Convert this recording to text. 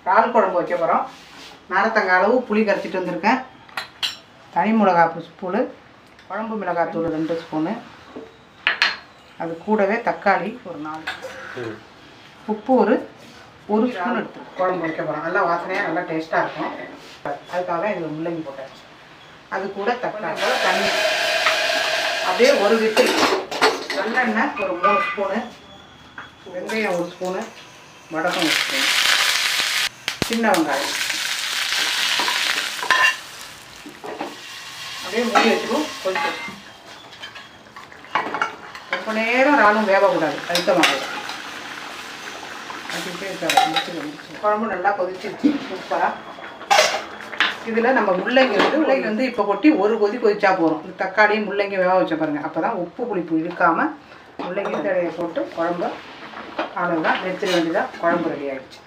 இறால் குழம்பு வைக்க போகிறோம். நாரத்தங்காய் அளவு புளி கரைச்சிட்டு வந்திருக்கேன். தனி மிளகாய் ஸ்பூனு, குழம்பு மிளகாத்தூள் 2 ஸ்பூனு, அது கூடவே தக்காளி ஒரு 4, உப்பு ஒரு ஸ்பூன் எடுத்து குழம்பு வைக்க போகிறோம். நல்லா வாசனையாக நல்லா டேஸ்ட்டாக இருக்கும். அதுக்காக தான் இது முள்ளங்கி போட்டாச்சு. அது கூட தக்காளி தண்ணி அப்படியே ஒரு விசில். நல்லெண்ணெய் ஒரு 3 ஸ்பூனு, வெங்காயம் 1 ஸ்பூனு, வடகம் 1 ஸ்பூனு, சின்ன வெங்காயம் அப்படியே மூடி வச்சுக்கும். கொஞ்சம் ரொம்ப நேரம் இறாலும் வேகக்கூடாது, அழுத்தமாக குழம்பு நல்லா கொதிச்சிருச்சு சூப்பராக. இதில் நம்ம முள்ளங்கி வந்து இப்போ கொட்டி ஒரு கொதி கொதிச்சா போகிறோம். இந்த தக்காளி முள்ளங்கி வேக வச்ச பாருங்கள். அப்போ தான் உப்பு புளிப்பு இழுக்காமல் முள்ளங்கி தடையை போட்டு குழம்பு அவ்வளோதான் நிறுத்திட வேண்டியதாக. குழம்பு ரெடி ஆகிடுச்சு.